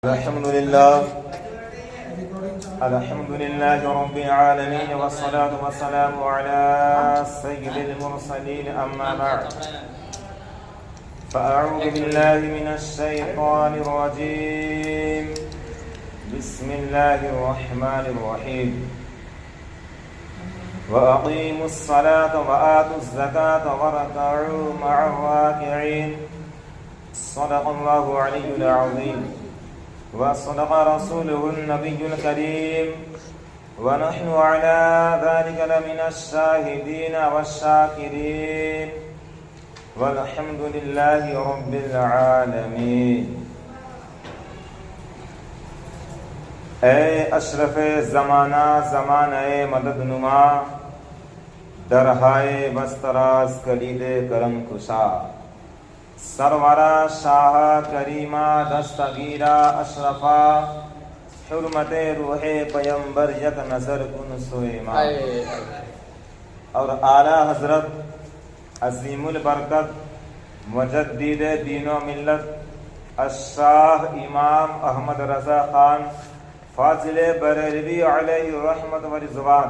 الحمد لله رب العالمين والصلاة والسلام على سيد المرسلين أما بعد فأعوذ بالله من الشيطان الرجيم بسم الله الرحمن الرحيم وأقيموا الصلاة وآتوا الزكاة واركعوا مع الراكعين صدق الله العلي العظيم وصدق رسوله النبي الكريم ونحن على ذلك لمن الشاهدين والشاكرين والحمد لله رب العالمين. اے اشرف زمانہ زمانہ مدد نما درہائے بستراز کلید کرم کشا سرورا شاہ کریمہ دستگیرہ اشرفا حرمت روح پیمبر یک نظر کن سویما اور اعلی حضرت عظیم البرکت مجدد دین و ملت الشاہ امام احمد رضا خان فاضل بریلوی علیہ رحمت و رضوان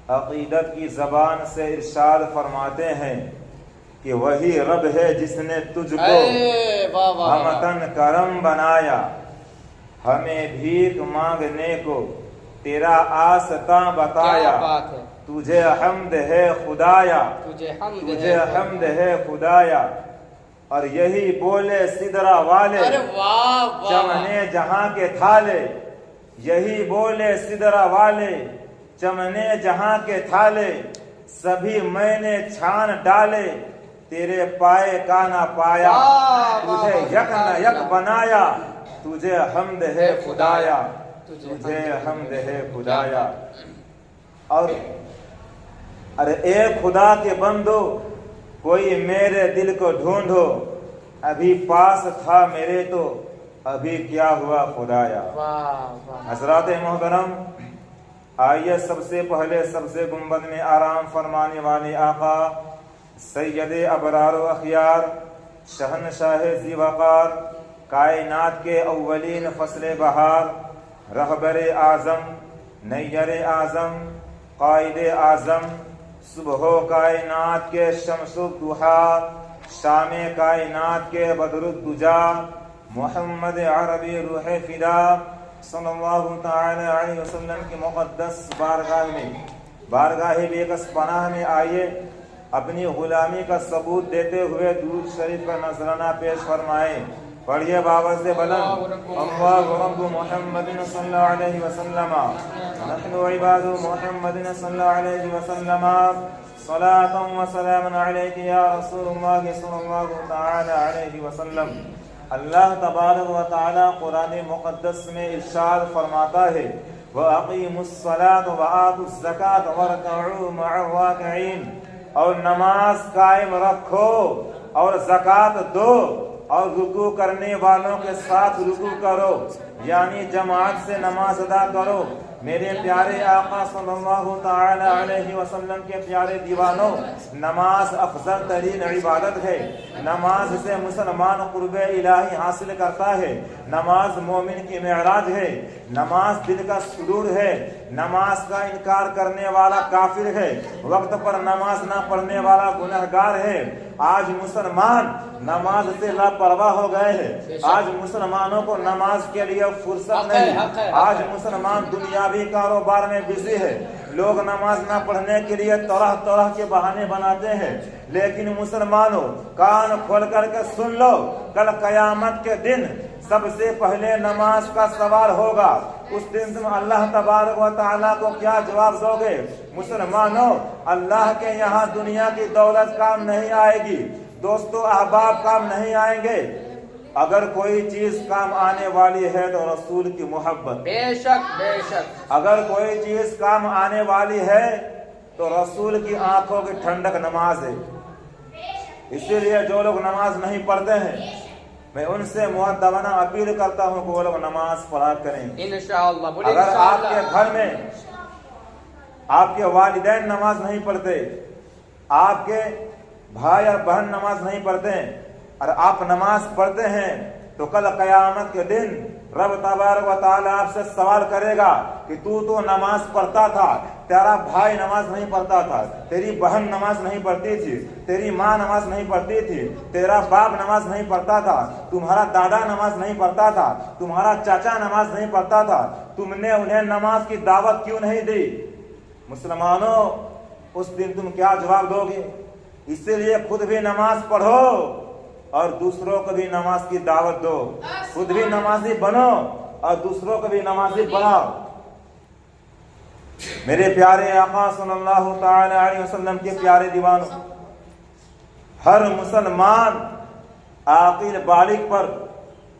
عقیدت کی زبان سے ارشاد فرماتے ہیں کہ وہی رب ہے جس نے تجھ کو ہمتن کرم بنایا، ہمیں بھیک مانگنے کو تیرا آستاں بتایا، تجھے حمد ہے خدایا، تجھے حمد ہے خدایا. اور یہی بولے سدرا والے چمنے جہاں کے تھالے، یہی بولے سدرا والے چمنے جہاں کے تھالے، سبھی میں نے چھان ڈالے تیرے پائے کا نہ پایا، تجھے یک نہ یک بنایا، تجھے حمد ہے خدایا، تجھے حمد ہے خدایا. اور ارے اے خدا کے بندو کوئی میرے دل کو ڈھونڈو، ابھی پاس تھا میرے تو ابھی کیا ہوا خدایا. حضرات محترم، آئیے سب سے پہلے سب سے گنبد میں آرام فرمانے والے آقا سید ابرار و اخیار شہنشاہ ذی وقار کائنات کے اولین فصل بہار رہبر اعظم نیر اعظم قائد اعظم صبح و کائنات کے شمس الضحیٰ شام کائنات کے بدر الدجا محمد عربی روح فدا صلی اللہ تعالی علیہ وسلم کی مقدس بارگاہ بیکس پناہ میں آئیے اپنی غلامی کا ثبوت دیتے ہوئے درود شریف کا نذرانہ پیش فرمائیں. پڑھیے بابا سے بلند اللہ رب محمد صلی اللہ علیہ وسلم نحن عباد محمد صلی اللہ علیہ وسلم صلاة و سلام علیک یا رسول اللہ صلی اللہ تعالی علیہ وسلم. اللہ تبارک و تعالی قرآن مقدس میں ارشاد فرماتا ہے وَأَقِيمُوا الصَّلَاةَ وَآتُوا الزَّكَاةَ وَارْكَعُوا مَعَ الرَّاكِعِينَ، اور نماز قائم رکھو اور زکوٰۃ دو اور رکوع کرنے والوں کے ساتھ رکوع کرو، یعنی جماعت سے نماز ادا کرو. میرے پیارے آقا صلی اللہ تعالی علیہ وسلم کے پیارے دیوانوں، نماز افضل ترین عبادت ہے. نماز سے مسلمان قرب الہی حاصل کرتا ہے. نماز مومن کی معراج ہے. نماز دل کا سرور ہے. نماز کا انکار کرنے والا کافر ہے. وقت پر نماز نہ پڑھنے والا گنہگار ہے. آج مسلمان نماز سے لاپرواہ ہو گئے ہیں. آج مسلمانوں کو نماز کے لیے فرصت نہیں. آج مسلمان دنیاوی کاروبار میں بزی ہے. لوگ نماز نہ پڑھنے کے لیے طرح طرح کے بہانے بناتے ہیں. لیکن مسلمانوں کان کھول کر کے سن لو، کل قیامت کے دن سب سے پہلے نماز کا سوال ہوگا. اس دن تم اللہ تبارک و تعالیٰ کو کیا جواب دو گے؟ مسلمانوں، اللہ کے یہاں دنیا کی دولت کام نہیں آئے گی، دوستو احباب کام نہیں آئیں گے. اگر کوئی چیز کام آنے والی ہے تو رسول کی محبت، بے شک بے شک. اگر کوئی چیز کام آنے والی ہے تو رسول کی آنکھوں کی ٹھنڈک نماز ہے. اسی لیے جو لوگ نماز نہیں پڑھتے ہیں میں ان سے مؤدبانہ اپیل کرتا ہوں کہ وہ لوگ نماز پڑھا کریں انشاءاللہ. اگر آپ کے گھر میں آپ کے والدین نماز نہیں پڑھتے، آپ کے بھائی اور بہن نماز نہیں پڑھتے ہیں اور آپ نماز پڑھتے ہیں تو کل قیامت کے دن رب تبارک و تعالی آپ سے سوال کرے گا کہ تو نماز پڑھتا تھا، تیرا بھائی نماز نہیں پڑھتا تھا، تیری بہن نماز نہیں پڑھتی تھی، تیری ماں نماز نہیں پڑھتی تھی، تیرا باپ نماز نہیں پڑھتا تھا، تمہارا دادا نماز نہیں پڑھتا تھا، تمہارا چاچا نماز نہیں پڑھتا تھا، تم نے انہیں نماز کی دعوت کیوں نہیں دی؟ مسلمانوں، اس دن تم کیا جواب دو گے؟ اسی لیے خود بھی نماز پڑھو اور دوسروں کو بھی نماز کی دعوت دو، خود بھی نمازی بنو اور دوسروں کو بھی نمازی بناؤ۔ میرے پیارے آقا صلی اللہ تعالی علیہ وسلم کے پیارے دیوانوں، ہر مسلمان عاقل بالغ پر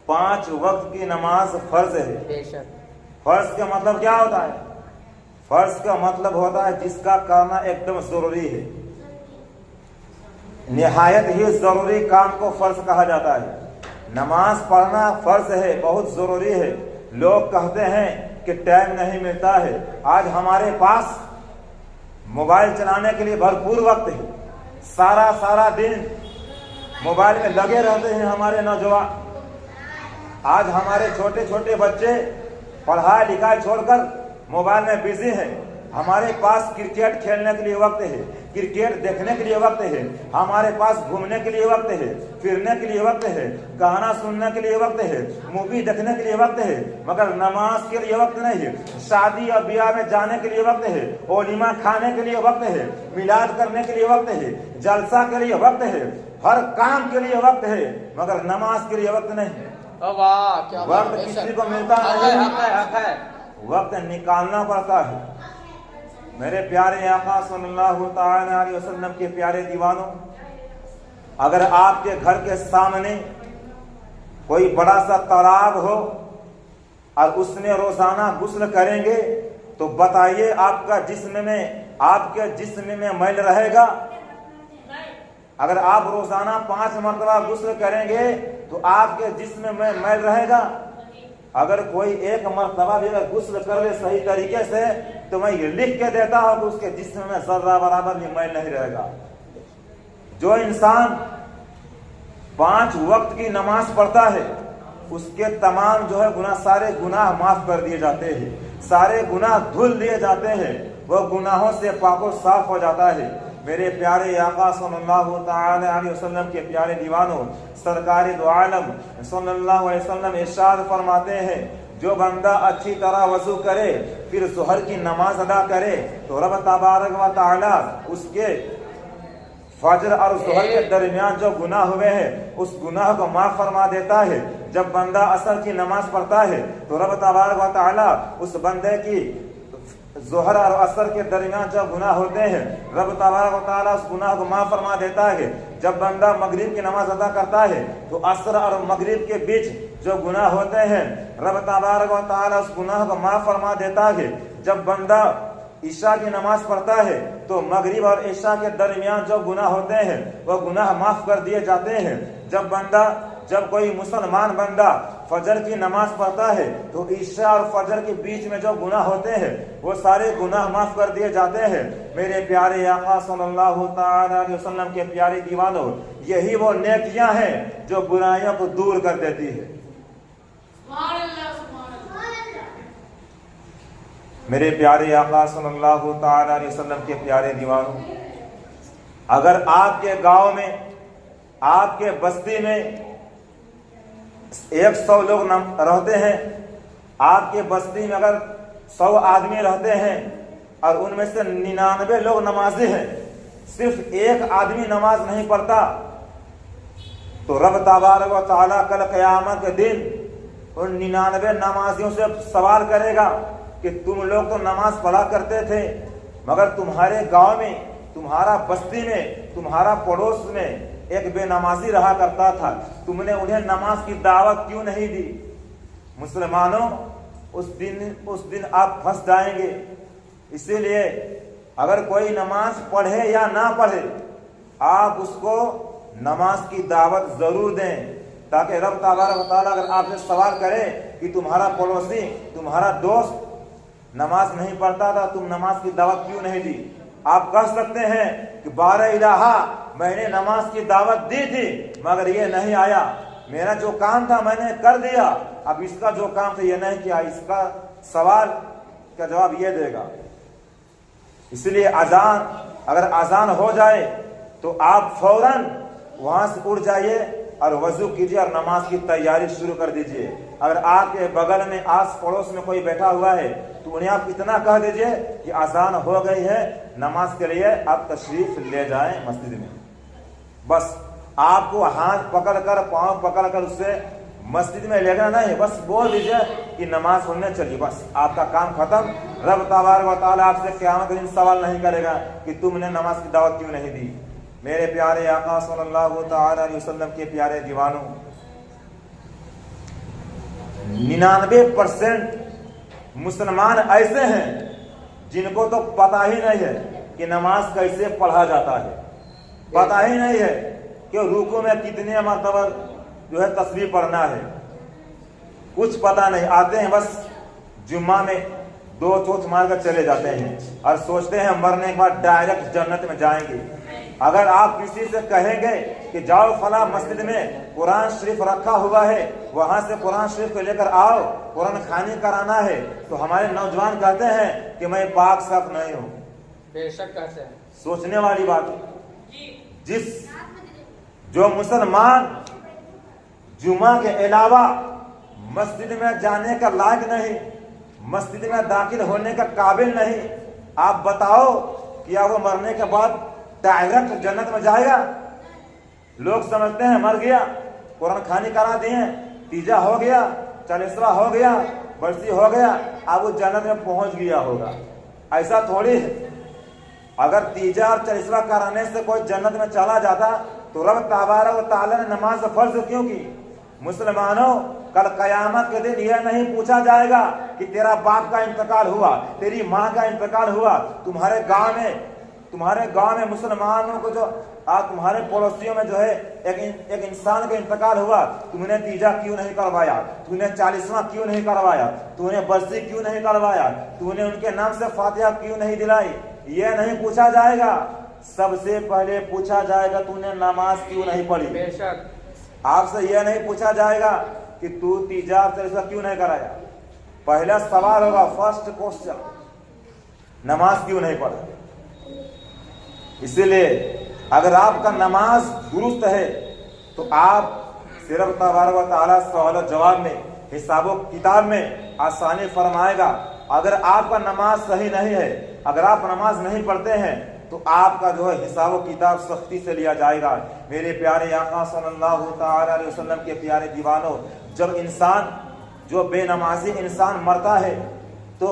5 وقت کی نماز فرض ہے۔ فرض کا مطلب کیا ہوتا ہے؟ فرض کا مطلب ہوتا ہے جس کا کرنا ایک دم ضروری ہے، نہایت ہی ضروری کام کو فرض کہا جاتا ہے۔ نماز پڑھنا فرض ہے، بہت ضروری ہے۔ لوگ کہتے ہیں کہ ٹائم نہیں ملتا ہے۔ آج ہمارے پاس موبائل چلانے کے لیے بھرپور وقت ہے، سارا دن موبائل میں لگے رہتے ہیں ہمارے نوجوان۔ آج ہمارے چھوٹے چھوٹے بچے پڑھائی لکھائی چھوڑ کر موبائل میں بزی ہیں۔ ہمارے پاس کرکٹ کھیلنے کے لیے وقت ہے، کرکٹ دیکھنے کے لیے وقت ہے، ہمارے پاس گھومنے کے لیے وقت ہے، پھرنے کے لیے وقت ہے، گانا سننے کے لیے وقت ہے، مووی دیکھنے کے لیے وقت ہے، مگر نماز کے لیے وقت نہیں ہے۔ شادی اور بیاہ میں جانے کے لیے وقت ہے، ولیمہ کھانے کے لیے وقت ہے، میلاد کرنے کے لیے وقت ہے، جلسہ کے لیے وقت ہے، ہر کام کے لیے وقت ہے، مگر نماز کے لیے وقت نہیں۔ وقت کسی کو ملتا نہیں، وقت نکالنا پڑتا ہے۔ میرے پیارے آقا صلی اللہ تعالی علیہ وسلم کے پیارے دیوانوں، اگر آپ کے گھر کے سامنے کوئی بڑا سا تالاب ہو اور اس میں روزانہ غسل کریں گے تو بتائیے آپ کے جسم میں میل رہے گا؟ اگر آپ روزانہ 5 مرتبہ غسل کریں گے تو آپ کے جسم میں میل رہے گا؟ اگر کوئی 1 مرتبہ بھی اگر غسل کر لے صحیح طریقے سے تو میں یہ لکھ کے دیتا ہوں کہ اس کے جسم میں ذرہ برابر بھی میل نہیں رہے گا۔ جو انسان 5 وقت کی نماز پڑھتا ہے اس کے تمام سارے گناہ معاف کر دیے جاتے ہیں، سارے گناہ دھل دیے جاتے ہیں، وہ گناہوں سے پاک و صاف ہو جاتا ہے۔ میرے پیارے آقا صلی اللہ تعالی علیہ وسلم کے پیارے دیوانوں، سرکار دو عالم صلی اللہ علیہ وسلم ارشاد فرماتے ہیں، جو بندہ اچھی طرح وضو کرے پھر ظہر کی نماز ادا کرے تو رب تبارک و تعالی اس کے فجر اور ظہر کے درمیان جو گناہ ہوئے ہیں اس گناہ کو معاف فرما دیتا ہے۔ جب بندہ عصر کی نماز پڑھتا ہے تو رب تبارک و تعالی اس بندے کی ظہر اور عصر کے درمیان جو گناہ ہوتے ہیں رب تبارک و تعالی اس گناہ کو معاف فرما دیتا ہے۔ جب بندہ مغرب کی نماز ادا کرتا ہے تو عصر اور مغرب کے بیچ جو گناہ ہوتے ہیں رب تبارک و تعالی اس گناہ کو معاف فرما دیتا ہے۔ جب بندہ عشاء کی نماز پڑھتا ہے تو مغرب اور عشاء کے درمیان جو گناہ ہوتے ہیں وہ گناہ معاف کر دیے جاتے ہیں۔ جب کوئی مسلمان بندہ فجر کی نماز پڑھتا ہے تو عشاء اور فجر کے بیچ میں جو گناہ ہوتے ہیں وہ سارے گناہ معاف کر دیے جاتے ہیں۔ میرے پیارے آقا صلی اللہ تعالی علیہ وسلم کے پیارے دیوانوں، یہی وہ نیکیاں ہیں جو برائیوں کو دور کر دیتی ہے۔ میرے پیارے آقا صلی اللہ تعالی علیہ وسلم کے پیارے دیوانوں، اگر آپ کے گاؤں میں، آپ کے بستی میں 100 لوگ رہتے ہیں، آپ کے بستی میں اگر 100 آدمی رہتے ہیں اور ان میں سے 99 لوگ نمازی ہیں، صرف 1 آدمی نماز نہیں پڑھتا تو رب تبارک و تعالیٰ کل قیامت کے دن ان 99 نمازیوں سے سوال کرے گا کہ تم لوگ تو نماز پڑھا کرتے تھے مگر تمہارے گاؤں میں، تمہارا بستی میں، تمہارا پڑوس میں ایک بے نمازی رہا کرتا تھا، تم نے انہیں نماز کی دعوت کیوں نہیں دی؟ مسلمانوں، اس دن آپ پھنس جائیں گے۔ اسی لیے اگر کوئی نماز پڑھے یا نہ پڑھے آپ اس کو نماز کی دعوت ضرور دیں، تاکہ رب تبارک و تعالیٰ اگر آپ سے سوال کرے کہ تمہارا پڑوسی، تمہارا دوست نماز نہیں پڑھتا تھا، تم نماز کی دعوت کیوں نہیں دی؟ آپ کہہ سکتے ہیں کہ بارہ الہا میں نے نماز کی دعوت دی تھی مگر یہ نہیں آیا، میرا جو کام تھا میں نے کر دیا، اب اس کا جو کام تھا یہ نہیں کیا، اس کا سوال کا جواب یہ دے گا۔ اس لیے اگر اذان ہو جائے تو آپ فوراً وہاں سے اٹھ جائیے اور وضو کیجیے اور نماز کی تیاری شروع کر دیجیے۔ اگر آپ کے بغل میں آس پڑوس میں کوئی بیٹھا ہوا ہے تو انہیں آپ اتنا کہہ دیجیے کہ اذان ہو گئی ہے، نماز کے لیے آپ تشریف لے جائیں مسجد میں۔ بس آپ کو ہاتھ پکڑ کر پاؤں پکڑ کر اس سے مسجد میں لے جانا نہیں، بس بول دیجیے کہ نماز پڑھنے چلیے، بس آپ کا کام ختم۔ رب تبارک و تعالیٰ آپ سے قیامت کے دن سوال نہیں کرے گا کہ تم نے نماز کی دعوت کیوں نہیں دی۔ میرے پیارے آقا صلی اللہ تعالی علیہ وسلم کے پیارے دیوانوں، 99% مسلمان ایسے ہیں جن کو تو پتہ ہی نہیں ہے کہ نماز کیسے پڑھا جاتا ہے، پتہ ہی نہیں ہے کہ رکوع میں کتنے مرتبہ تسبیح پڑھنا ہے، کچھ پتہ نہیں، آتے ہیں بس جمعہ میں 2 چوٹ مار کر چلے جاتے ہیں اور سوچتے ہیں مرنے کے بعد ڈائریکٹ جنت میں جائیں گے۔ اگر آپ کسی سے کہیں گے کہ جاؤ فلاں مسجد میں قرآن شریف رکھا ہوا ہے، وہاں سے قرآن شریف کو لے کر آؤ، قرآن خوانی کرانا ہے، تو ہمارے نوجوان کہتے ہیں کہ میں پاک صاف نہیں ہوں۔ بے شک کہتے ہیں، سوچنے والی بات ہے۔ جو مسلمان جمعہ کے علاوہ مسجد میں جانے کا لائق نہیں، مسجد میں داخل ہونے کا قابل نہیں، آپ بتاؤ کیا وہ مرنے کے بعد ڈائریکٹ جنت میں جائے گا؟ لوگ سمجھتے ہیں مر گیا، قرآن خوانی کرا دیے، تیجا ہو گیا، چالیسواں ہو گیا، برسی ہو گیا، اب وہ جنت میں پہنچ گیا ہوگا۔ ایسا تھوڑی ہے۔ اگر تیجا اور چالیسواں کرانے سے کوئی جنت میں چلا جاتا تو رب تبارک و تعالیٰ نے نماز فرض کیوں کی؟ مسلمانوں، کل قیامت کے دن یہ نہیں پوچھا جائے گا کہ تیرا باپ کا انتقال ہوا، تیری ماں کا انتقال ہوا، تمہارے گاؤں میں مسلمانوں کو جو تمہارے پڑوسیوں میں جو ہے ایک انسان کا انتقال ہوا، تم نے تیجا کیوں نہیں کروایا، تم نے 40واں کیوں نہیں کروایا، تم نے برسی کیوں نہیں کروایا، تم نے ان کے نام سے فاتحہ کیوں نہیں دلائی؟ یہ نہیں پوچھا جائے گا۔ سب سے پہلے پوچھا جائے گا تم نے نماز کیوں نہیں پڑھی۔ بے شک آپ سے یہ نہیں پوچھا جائے گا کہ تو تیجا اور چالیسواں کیوں نہیں کرایا۔ پہلا سوال ہوگا، فرسٹ کوسچن، نماز کیوں نہیں پڑھا۔ اسی لیے اگر آپ کا نماز درست ہے تو آپ صرف تبارک و تعالیٰ سوال و جواب میں، حساب و کتاب میں آسانی فرمائے گا۔ اگر آپ کا نماز صحیح نہیں ہے، اگر آپ نماز نہیں پڑھتے ہیں تو آپ کا جو ہے حساب و کتاب سختی سے لیا جائے گا۔ میرے پیارے آقا صلی اللہ تعالی علیہ وسلم کے پیارے دیوانوں، جب انسان جو بے نمازی انسان مرتا ہے تو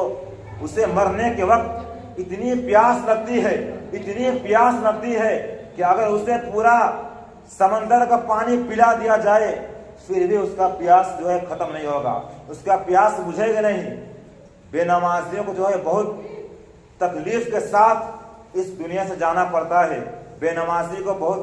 اسے مرنے کے وقت اتنی پیاس لگتی ہے کہ اگر اسے پورا سمندر کا پانی پلا دیا جائے پھر بھی اس کا پیاس جو ہے ختم نہیں ہوگا، اس کا پیاس بجھے گا نہیں۔ بے نمازیوں کو جو ہے بہت تکلیف کے ساتھ اس دنیا سے جانا پڑتا ہے۔ بے نمازی کو بہت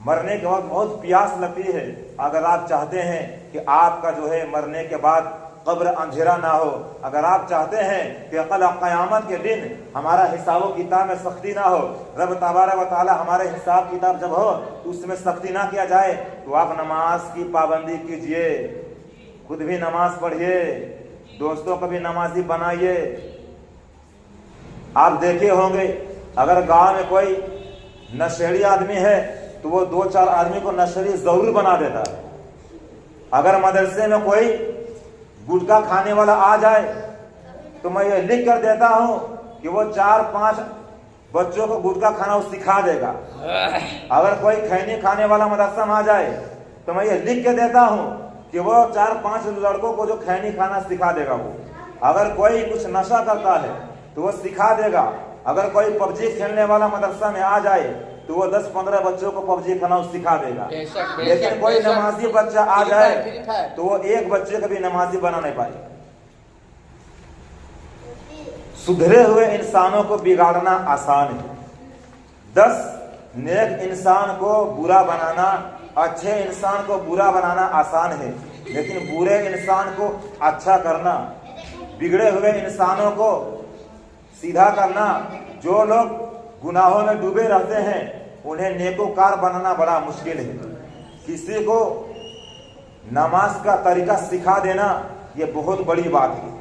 مرنے کے وقت بہت پیاس لگتی ہے۔ اگر آپ چاہتے ہیں کہ آپ کا جو ہے مرنے کے بعد قبر اندھیرا نہ ہو، اگر آپ چاہتے ہیں کہ کل قیامت کے دن ہمارا حساب و کتاب میں سختی نہ ہو، رب تبارک و تعالی ہمارے حساب کتاب جب ہو تو اس میں سختی نہ کیا جائے، تو آپ نماز کی پابندی کیجئے، خود بھی نماز پڑھیے، دوستوں کو بھی نمازی بنائیے۔ آپ دیکھے ہوں گے اگر گاؤں میں کوئی نشیڑی آدمی ہے تو وہ 2-4 آدمی کو نشیڑی ضرور بنا دیتا ہے۔ اگر مدرسے میں کوئی گٹکا کھانے والا آ جائے تو میں یہ لکھ کر دیتا ہوں کہ وہ 4-5 بچوں کو گٹکا کھانا وہ سکھا دے گا۔ اگر کوئی کھینی کھانے والا مدرسہ میں آ جائے تو میں یہ لکھ کے دیتا ہوں کہ وہ 4-5 لڑکوں کو جو کھینی کھانا سکھا دے گا۔ وہ اگر کوئی کچھ نشہ کرتا ہے تو وہ سکھا دے گا۔ اگر کوئی پبجی کھیلنے والا مدرسہ میں آ جائے تو وہ 10-15 بچوں کو پبجی کھانا سکھا دے گا۔ لیکن کوئی نمازی بچہ آ جائے تو وہ ایک بچے کو بھی نمازی بنا نہیں پائے۔ سدھرے ہوئے انسانوں کو بگاڑنا آسان ہے، 10 نیک انسان کو برا بنانا، اچھے انسان کو برا بنانا آسان ہے، لیکن برے انسان کو اچھا کرنا، بگڑے ہوئے انسانوں کو سیدھا کرنا، جو لوگ گناہوں میں ڈوبے رہتے ہیں انہیں نیکوکار بنانا بڑا مشکل ہے۔ کسی کو نماز کا طریقہ سکھا دینا یہ بہت بڑی بات ہے.